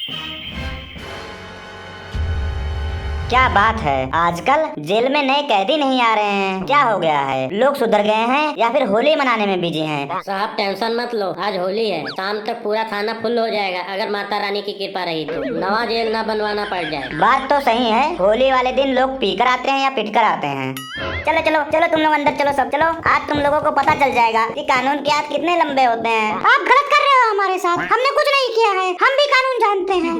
क्या बात है, आजकल जेल में नए कैदी नहीं आ रहे हैं, क्या हो गया है? लोग सुधर गए हैं या फिर होली मनाने में बिजी हैं? साहब टेंशन मत लो, आज होली है, शाम तक पूरा थाना फुल हो जाएगा अगर माता रानी की कृपा रही तो। नवा जेल ना बनवाना पड़ जाए। बात तो सही है, होली वाले दिन लोग पीकर आते हैं या पीट कर आते हैं। चलो चलो चलो तुम लोग अंदर चलो, सब चलो। आज तुम लोगों को पता चल जाएगा कि कानून के हाथ कितने लंबे होते हैं। आप गलत कर रहे हो हमारे साथ, हमने कुछ नहीं किया है, हम भी कानून जानते हैं।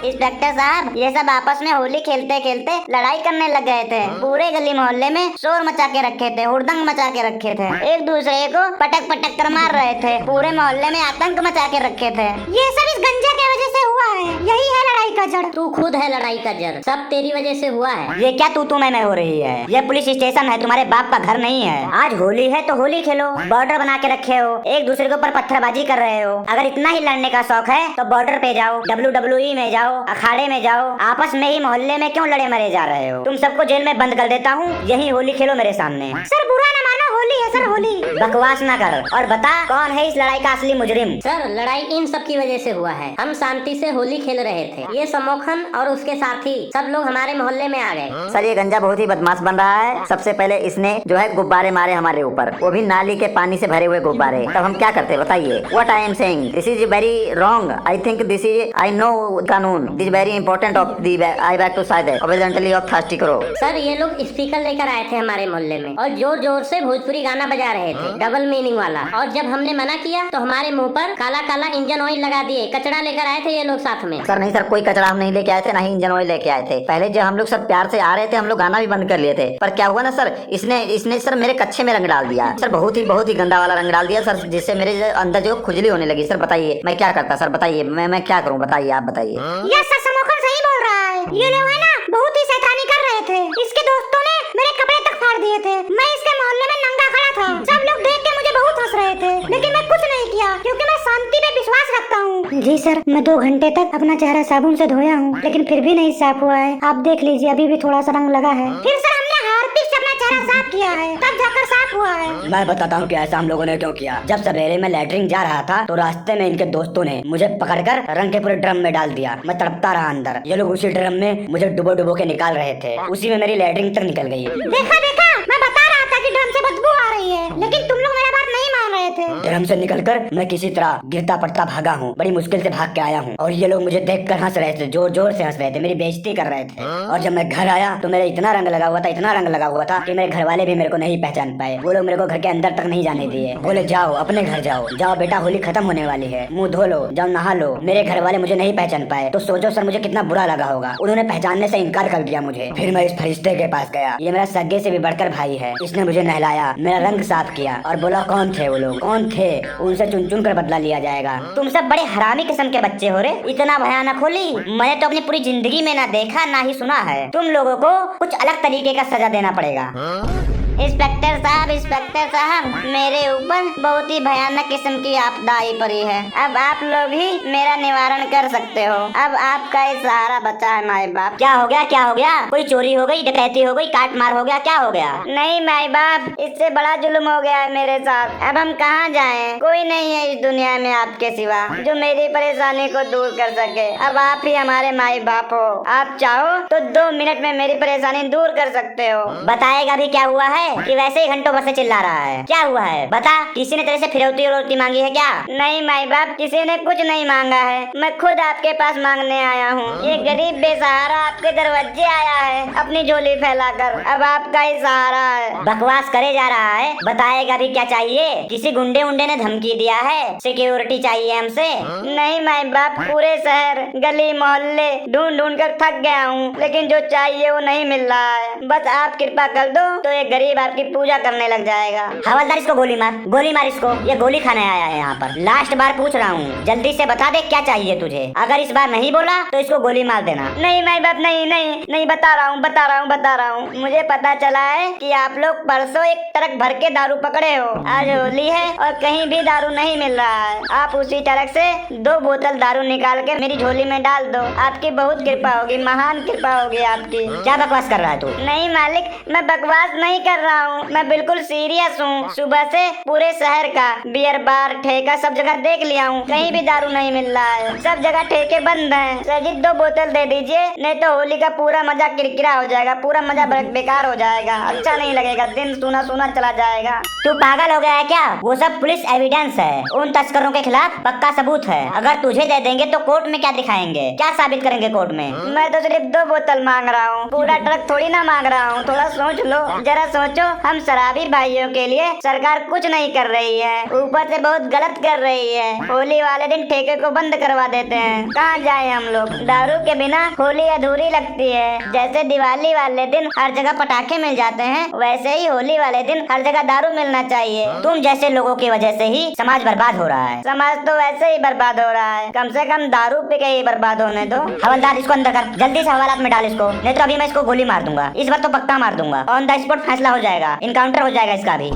इंस्पेक्टर साहब, ये सब आपस में होली खेलते खेलते लड़ाई करने लग गए थे। पूरे गली मोहल्ले में शोर मचा के रखे थे, हुड़दंग मचा के रखे थे, एक दूसरे को पटक पटक कर मार रहे थे, पूरे मोहल्ले में आतंक मचा के रखे थे। ये सब इस गंजा की वजह से हुआ है, यही है लड़ाई का जड़। तू खुद है लड़ाई का जड़, सब तेरी वजह से हुआ है। ये क्या तू मैं हो रही है? ये पुलिस स्टेशन है, तुम्हारे बाप का घर नहीं है। आज होली है तो होली खेलो, बॉर्डर बना के रखे हो, एक दूसरे के ऊपर पत्थरबाजी कर रहे हो। अगर इतना ही लड़ने का शौक है तो बॉर्डर पे जाओ, WWE में जाओ, अखाड़े में जाओ, आपस में ही मोहल्ले में क्यों लड़े मरे जा रहे हो? तुम सबको जेल में बंद कर देता हूँ, यही होली खेलो मेरे सामने। सर बुरा ना मानो, होली है सर, होली। बकवास ना कर और बता कौन है इस लड़ाई का असली मुजरिम? सर लड़ाई इन सब की वजह से हुआ है, हम शांति से होली खेल रहे थे, ये समोखन और उसके साथी सब लोग हमारे मोहल्ले में आ गए। सर ये गंजा बहुत ही बदमाश बन रहा है। सबसे पहले इसने जो है गुब्बारे मारे हमारे ऊपर, वो भी नाली के पानी से भरे हुए गुब्बारे। तब हम क्या करते बताइए? What I am saying, this is very wrong. I think this is, I know कानून, this very important of the, I back to side originally of thirsty करो। सर ये लोग स्पीकर लेकर आए थे हमारे मोहल्ले में और जोर जोर से भोजपुरी गाना बजा रहे थे, डबल मीनिंग वाला। और जब हमने मना किया तो हमारे मुंह पर काला काला इंजन ऑयल लगा दिए। कचरा लेकर आए थे ये लोग साथ में। सर नहीं सर, कोई कचरा हम नहीं लेके आए थे, ना ही इंजन ऑयल लेके आए थे। पहले जब हम लोग सब प्यार से आ रहे थे, हम लोग गाना भी बंद कर लिए थे। पर क्या हुआ ना सर, इसने सर मेरे कच्छे में रंग डाल दिया सर, बहुत ही गंदा वाला रंग डाल दिया सर, जिससे मेरे अंदर जो खुजली होने लगी। सर बताइए मैं क्या करता? सर बताइए मैं क्या करूँ? बताइए, आप बताइए। ये सर समोखन सही बोल रहा है, ये लोग है ना बहुत ही शैतानी कर रहे थे। इसके दोस्तों ने मेरे कपड़े तक फाड़ दिए थे, मैं इसके मोहल्ले में नंगा खड़ा था, सब लोग देख के मुझे बहुत हंस रहे थे, लेकिन मैं कुछ नहीं किया क्योंकि मैं शांति पे विश्वास रखता हूँ। जी सर, मैं 2 घंटे तक अपना चेहरा साबुन से धोया हूँ, लेकिन फिर भी नहीं साफ हुआ है। आप देख लीजिए, अभी भी थोड़ा सा रंग लगा है। फिर सर हमने हार्पिक से अपना चेहरा साफ किया है, तब जाकर साफ हुआ है। मैं बताता हूँ कि ऐसा हम लोगों ने क्यों किया। जब सवेरे में लैट्रिन जा रहा था तो रास्ते में इनके दोस्तों ने मुझे पकड़कर रंग के पूरे ड्रम में डाल दिया। मैं तड़पता रहा अंदर, ये लोग उसी ड्रम में मुझे डुबो डुबो के निकाल रहे थे, उसी में मेरी लैट्रिन तक निकल गई। देखा देखा, मैं बता रहा था कि ड्रम से बदबू आ रही है, लेकिन तुम लोग मेरा बात नहीं मान रहे थे। ड्रम से निकलकर मैं किसी तरह गिरता पड़ता भागा हूँ, बड़ी मुश्किल से भाग के आया हूँ। और ये लोग मुझे देखकर हंस रहे थे, जोर जोर से हंस रहे थे, मेरी बेइज्जती कर रहे थे। और जब मैं घर आया तो मेरा इतना रंग लगा हुआ था, इतना रंग लगा हुआ था कि मेरे घर वाले भी मेरे को नहीं पहचान पाए। वो लोग मेरे को घर के अंदर तक नहीं जाने दिए, बोले जाओ अपने घर जाओ, जाओ बेटा होली खत्म होने वाली है, मुंह धो लो, जाओ नहा लो। मेरे घर वाले मुझे नहीं पहचान पाए तो सोचो सर मुझे कितना बुरा लगा होगा। उन्होंने पहचानने से इनकार कर दिया मुझे। फिर मैं इस फरिश्ते के पास गया, ये मेरा सगे से भी बढ़कर भाई है। इसने मुझे नहलाया, मेरा रंग साफ किया और बोला कौन थे वो लोग, कौन थे, उनसे चुन चुन कर बदला लिया जाएगा। तुम सब बड़े हरामी किस्म के बच्चे हो रे, इतना भयानक होली मैंने तो अपनी पूरी जिंदगी में ना देखा ना ही सुना है। तुम लोगों को कुछ अलग तरीके का सजा देना पड़ेगा। इंस्पेक्टर साहब, मेरे ऊपर बहुत ही भयानक किस्म की आपदा आई पड़ी है। अब आप लोग ही मेरा निवारण कर सकते हो। अब आपका ही सहारा बचा है माई बाप। क्या हो गया? कोई चोरी हो गई, डकैती हो गई, काट मार हो गया, क्या हो गया? नहीं माई बाप, इससे बड़ा जुल्म हो गया है मेरे साथ। अब हम कहाँ जाएं? कोई नहीं है इस दुनिया में आपके सिवा जो मेरी परेशानी को दूर कर सके। अब आप ही हमारे माई बाप हो। आप चाहो तो 2 मिनट में मेरी परेशानी दूर कर सकते हो। बताएगा भी क्या हुआ है कि वैसे ही घंटों भर से चिल्ला रहा है? क्या हुआ है बता, किसी ने तेरे से फिरौती और रोटी मांगी है क्या? नहीं माई बाप, किसी ने कुछ नहीं मांगा है, मैं खुद आपके पास मांगने आया हूँ। ये गरीब बेसहारा आपके दरवाजे आया है अपनी झोली फैलाकर, अब आपका ही सहारा है। बकवास करे जा रहा है, बताएगा भी क्या चाहिए? किसी गुंडे उंडे ने धमकी दिया है, सिक्योरिटी चाहिए हमसे? नहीं माई बाप, पूरे शहर गली मोहल्ले ढूंढ ढूंढ कर थक गया हूँ, लेकिन जो चाहिए वो नहीं मिल रहा है। बस आप कृपा कर दो तो एक गरीब आपकी पूजा करने लग जाएगा। हवलदार इसको गोली मार इसको, ये गोली खाने आया है यहाँ पर। लास्ट बार पूछ रहा हूँ, जल्दी से बता दे क्या चाहिए तुझे। अगर इस बार नहीं बोला तो इसको गोली मार देना। नहीं माई बाप, नहीं, बता रहा हूँ। मुझे पता चला है कि आप लोग परसों एक ट्रक भर के दारू पकड़े हो। आज होली है और कहीं भी दारू नहीं मिल रहा है। आप उसी ट्रक से 2 बोतल दारू निकाल के मेरी झोली में डाल दो, आपकी बहुत कृपा होगी, महान कृपा होगी आपकी। क्या बकवास कर रहा है तू? नहीं मालिक, मैं बकवास नहीं कर कर रहा हूँ, मैं बिल्कुल सीरियस हूँ। सुबह से पूरे शहर का बियर बार ठेका सब जगह देख लिया हूँ, कहीं भी दारू नहीं मिल रहा है, सब जगह ठेके बंद हैं। सर जी 2 बोतल दे दीजिए, नहीं तो होली का पूरा मजा किरकिरा हो जाएगा, पूरा मजा बेकार हो जाएगा, अच्छा नहीं लगेगा, दिन सूना सूना चला जाएगा। तू पागल हो गया है क्या? वो सब पुलिस एविडेंस है, उन तस्करों के खिलाफ पक्का सबूत है। अगर तुझे दे देंगे तो कोर्ट में क्या दिखाएंगे, क्या साबित करेंगे कोर्ट में? मैं तो सिर्फ 2 बोतल मांग रहा हूँ, पूरा ट्रक थोड़ी ना मांग रहा हूँ। थोड़ा सोच लो, जरा सोचो, हम शराबी भाइयों के लिए सरकार कुछ नहीं कर रही है, ऊपर से बहुत गलत कर रही है। होली वाले दिन ठेके को बंद करवा देते हैं, कहाँ जाए हम लोग? दारू के बिना होली अधूरी लगती है। जैसे दिवाली वाले दिन हर जगह पटाखे मिल जाते हैं, वैसे ही होली वाले दिन हर जगह दारू मिलना चाहिए। तुम जैसे लोगों की वजह से ही समाज बर्बाद हो रहा है। समाज तो वैसे ही बर्बाद हो रहा है, कम से कम दारू पी के ही बर्बाद होने दो। हवलदार इसको अंदर कर, जल्दी से हवालात में डाल इसको, नहीं तो अभी मैं इसको गोली मार दूंगा। इस बार तो पक्का मार दूंगा, ऑन द स्पॉट फैसला हो जाएगा, इनकाउंटर हो जाएगा इसका भी।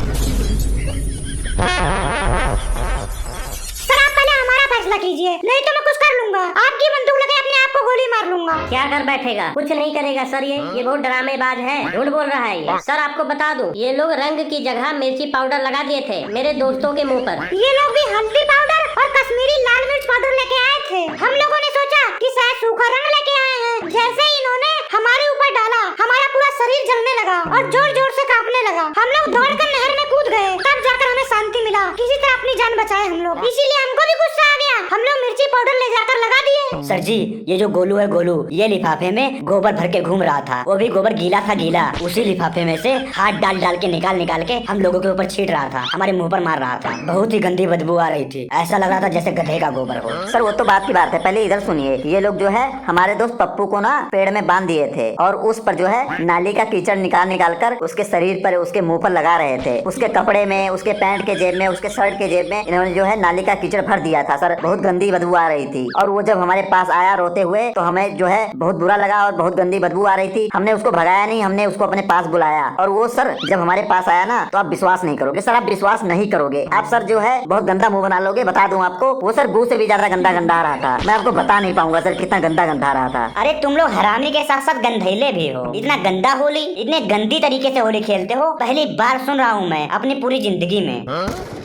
सर आप पहले हमारा फैसला कीजिए, नहीं तो मैं कुछ कर लूंगा। आपकी बंदूक लगे अपने आप को गोली मार लूंगा। क्या कर बैठेगा? कुछ नहीं करेगा सर, ये बहुत ड्रामेबाज है, झूठ बोल रहा है ये। सर आपको बता दूं, ये लोग रंग की जगह मिर्ची पाउडर लगा दिए थे मेरे दोस्तों के मुंह पर। ये लोग भी हल्दी पाउडर और कश्मीरी लाल मिर्च पाउडर लेके आए थे। हम लोगों ने सोचा कि शायद सूखा रंग लेके आए हैं। जैसे ही इन्होंने हमारे ऊपर डाला, हमारा पूरा शरीर जलने लगा और जोर जोर से कांपने लगा। हम लोग दौड़कर नहर में कूद गए, तब जाकर हमें शांति मिला। किसी तरह अपनी जान बचाए हम लोग, इसीलिए हमको भी गुस्सा आ गया। हम लोग मिर्ची पाउडर ले जाकर लगा दिए। सर जी ये जो गोलू है, गोलू ये लिफाफे में गोबर भर के घूम रहा था, वो भी गोबर गीला था, गीला। उसी लिफाफे में से हाथ डाल डाल के निकाल के हम लोगों के ऊपर छीट रहा था, हमारे मुंह पर मार रहा था। बहुत ही गंदी बदबू आ रही थी, ऐसा लग रहा था जैसे गधे का गोबर हो। सर वो तो बात की बात है, पहले इधर सुनिए। ये लोग जो है हमारे दोस्त पप्पू को ना पेड़ में बांध दिए थे और उस पर जो है नाली का कीचड़ निकाल कर उसके शरीर पर, उसके मुंह पर लगा रहे थे। उसके कपड़े में, उसके पैंट के जेब में, उसके शर्ट के जेब में इन्होंने जो है नाली का कीचड़ भर दिया था। सर बहुत गंदी बदबू आ रही थी और वो जब हमारे पास आया रोते हुए तो हमें जो है बहुत बुरा लगा और बहुत गंदी बदबू आ रही थी। हमने उसको भगाया नहीं, हमने उसको अपने पास बुलाया और वो सर जब हमारे पास आया ना तो आप विश्वास नहीं करोगे सर, आप विश्वास नहीं करोगे। आप सर जो है बहुत गंदा मुंह बना लोगे, बता दूं आपको। वो सर गू से भी ज्यादा गंदा आ रहा था, मैं आपको बता नहीं पाऊंगा सर कितना गंदा आ रहा था। अरे तुम लोग हरामी के साथ साथ गंधेले भी हो। इतना गंदा होली, इतने गंदी तरीके से होली खेलते हो, पहली बार सुन रहा हूँ मैं अपनी पूरी जिंदगी में।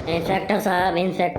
इंस्पेक्टर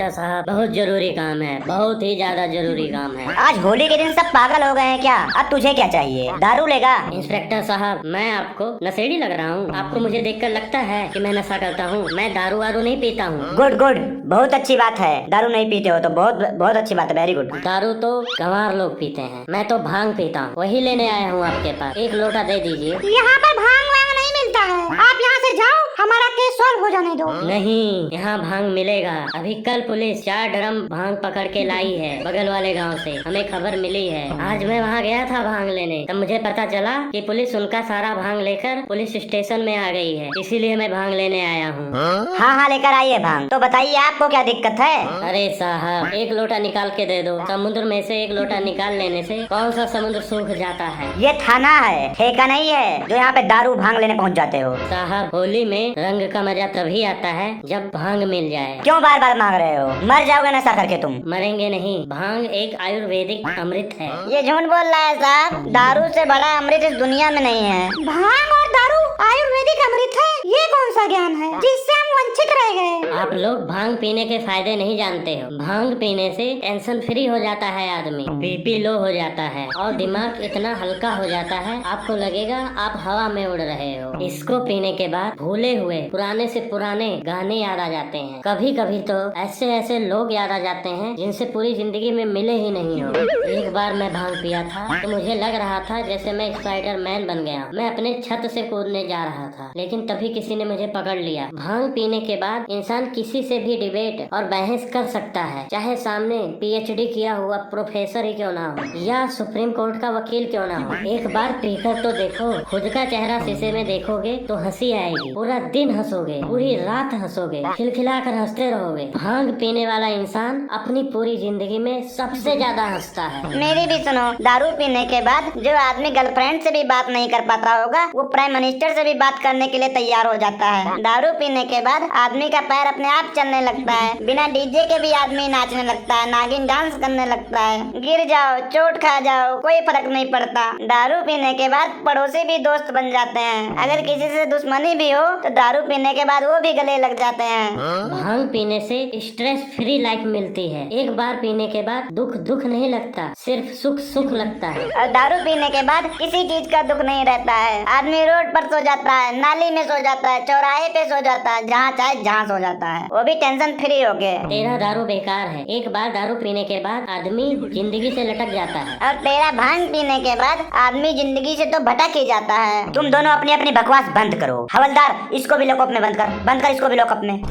साहब बहुत जरूरी काम है, बहुत ही ज्यादा जरूरी काम है। आज होली के दिन सब पागल हो गए हैं क्या? अब तुझे क्या चाहिए? दारू लेगा? इंस्पेक्टर साहब मैं आपको नशेड़ी लग रहा हूँ? आपको मुझे देखकर लगता है कि मैं नशा करता हूँ? मैं दारू वारू नहीं पीता हूँ। गुड गुड, बहुत अच्छी बात है। दारू नहीं पीते हो तो बहुत अच्छी बात है, वेरी गुड। दारू तो गंवार लोग पीते हैं, मैं तो भांग पीता हूँ, वही लेने आया हूँ आपके पास। 1 लोटा दे दीजिए। यहाँ पर भांग वांग नहीं मिलता है, आप यहाँ से जाओ, हमारा केस सॉल्व हो जाने दो। नहीं, यहाँ भांग मिलेगा। अभी कल पुलिस 4 ड्रम भांग पकड़ के लाई है बगल वाले गांव से, हमें खबर मिली है। आज मैं वहाँ गया था भांग लेने, तब मुझे पता चला कि पुलिस उनका सारा भांग लेकर पुलिस स्टेशन में आ गई है, इसीलिए मैं भांग लेने आया हूँ। हाँ लेकर आइए भांग। तो बताइए आपको क्या दिक्कत है? अरे साहब 1 लोटा निकाल के दे दो। समुद्र में से 1 लोटा निकाल लेने से कौन सा समुद्र सूख जाता है? ये थाना है, ठेका नहीं है जो यहाँ पे दारू भांग लेने पहुँच जाते हो। साहब होली में रंग का मजा तभी आता है जब भांग मिल जाए। क्यों बार बार मांग रहे हो? मर जाओगे नशा करके तुम। मरेंगे नहीं, भांग एक आयुर्वेदिक अमृत है। ये झूठ बोल रहा है साहब, दारू से बड़ा अमृत इस दुनिया में नहीं है। भांग और दारू आयुर्वेदिक अमृत है, ये कौन सा ज्ञान है जिससे हम वंचित रह गए? आप लोग भांग पीने के फायदे नहीं जानते हो। भांग पीने से टेंशन फ्री हो जाता है आदमी, बीपी लो हो जाता है और दिमाग इतना हल्का हो जाता है आपको लगेगा आप हवा में उड़ रहे हो। इसको पीने के बाद भूले हुए पुराने से पुराने गाने याद आ जाते हैं। कभी कभी तो ऐसे लोग याद आ जाते हैं जिनसे पूरी जिंदगी में मिले ही नहीं हो। एक बार मैं भांग पिया था तो मुझे लग रहा था जैसे मैं स्पाइडरमैन बन गया। मैं अपने छत से कूदने जा रहा था, लेकिन तभी किसी ने मुझे पकड़ लिया। भांग पीने के बाद इंसान किसी से भी डिबेट और बहस कर सकता है, चाहे सामने PhD किया हुआ प्रोफेसर ही क्यों ना हो या सुप्रीम कोर्ट का वकील क्यों ना हो। एक बार पीकर तो देखो, खुद का चेहरा शीशे में देखोगे तो हंसी आएगी, पूरा दिन हंसोगे, पूरी रात हंसोगे, खिलखिलाकर हंसते रहोगे। भांग पीने वाला इंसान अपनी पूरी जिंदगी में सबसे ज्यादा हंसता है। मेरी भी सुनो, दारू पीने के बाद जो आदमी गर्लफ्रेंड से भी बात नहीं कर पाता होगा, वो प्राइम मिनिस्टर से भी बात करने के लिए तैयार हो जाता है। दारू पीने के बाद आदमी का पैर अपने आप चलने लगता है। बिना डीजे के भी आदमी नाचने लगता है, नागिन डांस करने लगता है। गिर जाओ, चोट खा जाओ, कोई फर्क नहीं पड़ता। दारू पीने के बाद पड़ोसी भी दोस्त बन जाते हैं। अगर किसी से दुश्मनी भी हो तो दारू पीने के बाद वो भी गले लग जाते हैं। भांग पीने से स्ट्रेस फ्री लाइफ मिलती है। एक बार पीने के बाद दुख दुख नहीं लगता, सिर्फ सुख सुख लगता है। और दारू पीने के बाद किसी चीज का दुख नहीं रहता है। आदमी रोड पर सो जाता है, नाली में सो जाता है, चौराहे पे सो जाता है, जहाँ चाहे जहाँ सो जाता है, वो भी टेंशन फ्री हो के। तेरा दारू बेकार है। एक बार दारू पीने के बाद आदमी जिंदगी से लटक जाता है। और तेरा भांग पीने के बाद आदमी जिंदगी से तो भटक ही जाता है। तुम दोनों अपनी अपनी बकवास बंद करो। हवलदार, इसको भी लॉकअप में बंद कर इसको भी लॉकअप में।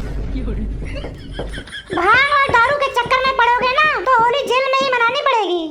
भांग और दारू के चक्कर में पड़ोगे ना तो होली जेल में ही मनानी पड़ेगी।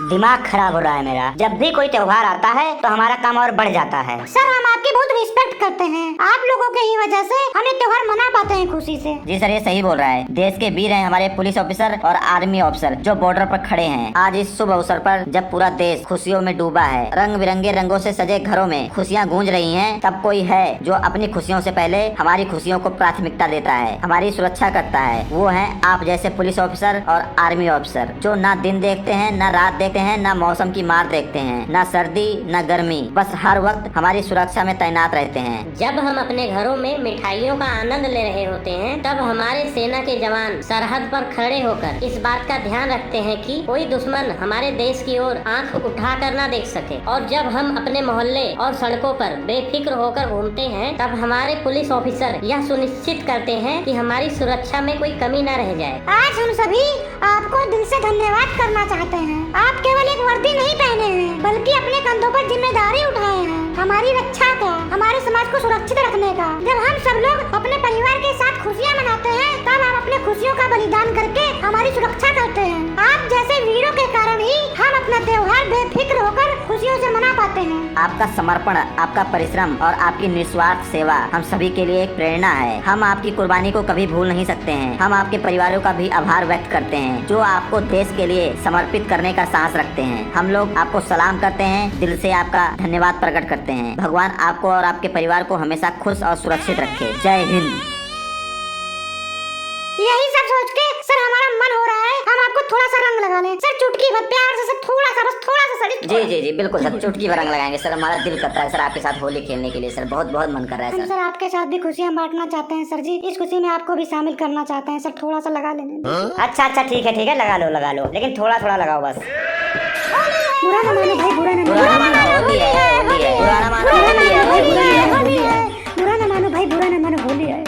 दिमाग खराब हो रहा है मेरा। जब भी कोई त्योहार आता है तो हमारा काम और बढ़ जाता है। सर, हम आपकी बहुत रिस्पेक्ट करते हैं। आप लोगों के ही वजह से हम ये त्योहार मना पाते हैं खुशी से। जी सर, ये सही बोल रहा है। देश के वीर हैं हमारे पुलिस ऑफिसर और आर्मी ऑफिसर जो बॉर्डर पर खड़े हैं। आज इस शुभ अवसर पर जब पूरा देश खुशियों में डूबा है, रंग बिरंगे रंगों से सजे घरों में खुशियाँ गूंज रही हैं, तब कोई है जो अपनी खुशियों से पहले हमारी खुशियों को प्राथमिकता देता है, हमारी सुरक्षा करता है। वो है आप जैसे पुलिस ऑफिसर और आर्मी ऑफिसर जो ना दिन देखते हैं, ना रात देखते हैं, ना मौसम की मार देखते हैं, ना सर्दी ना गर्मी, बस हर वक्त हमारी सुरक्षा में तैनात रहते हैं। जब हम अपने घरों में मिठाइयों का आनंद ले रहे होते हैं, तब हमारे सेना के जवान सरहद पर खड़े होकर इस बात का ध्यान रखते हैं कि कोई दुश्मन हमारे देश की ओर आंख उठाकर ना देख सके। और जब हम अपने मोहल्ले और सड़कों पर बेफिक्र होकर घूमते हैं, तब हमारे पुलिस ऑफिसर यह सुनिश्चित करते हैं कि हमारी सुरक्षा में कोई कमी न रह जाए। आज हम सभी आपको दिल से धन्यवाद करना चाहते हैं। आप केवल एक वर्दी नहीं पहने हैं, बल्कि अपने कंधों पर जिम्मेदारी उठाए हैं हमारी रक्षा का, हमारे समाज को सुरक्षित रखने का। जब हम सब लोग अपने परिवार के साथ खुशियाँ मनाते हैं, तब हम अपने खुशियों का बलिदान करके हमारी सुरक्षा करते हैं। आप जैसे वीरों के कारण ही हम अपना त्योहार बेफिक्र होकर खुशियों से मना पाते हैं। आपका समर्पण, आपका परिश्रम और आपकी निस्वार्थ सेवा हम सभी के लिए एक प्रेरणा है। हम आपकी कुर्बानी को कभी भूल नहीं सकते हैं। हम आपके परिवारों का भी आभार व्यक्त करते हैं जो आपको देश के लिए समर्पित करने का साहस रखते हैं। हम लोग आपको सलाम करते हैं, दिल से आपका धन्यवाद प्रकट करते हैं। भगवान आपको और आपके परिवार को हमेशा खुश और सुरक्षित रखे। जय हिंद। यही सब सोच के सर हमारा मन हो रहा है हम आपको थोड़ा सा रंग लगा लें। सर चुटकी भर प्यार से, सर थोड़ा सा, बस थोड़ा सा सर। जी जी जी बिल्कुल सर, चुटकी भर रंग लगाएंगे सर। हमारा दिल करता है सर आपके साथ होली खेलने के लिए सर। बहुत बहुत मन कर रहा है हम सर। सर आपके साथ भी खुशियाँ बांटना चाहते हैं सर जी। इस खुशी में आपको भी शामिल करना चाहते हैं सर। थोड़ा सा लगा लेने। अच्छा ठीक है, लगा लो, लेकिन थोड़ा थोड़ा लगाओ बस। बुरा न मानो भाई, बुरा न बुरा ना मानो, होली है, होली है। बुरा ना मानो, होली है, होली है। बुरा न मानो भाई, बुरा न मानो, होली है।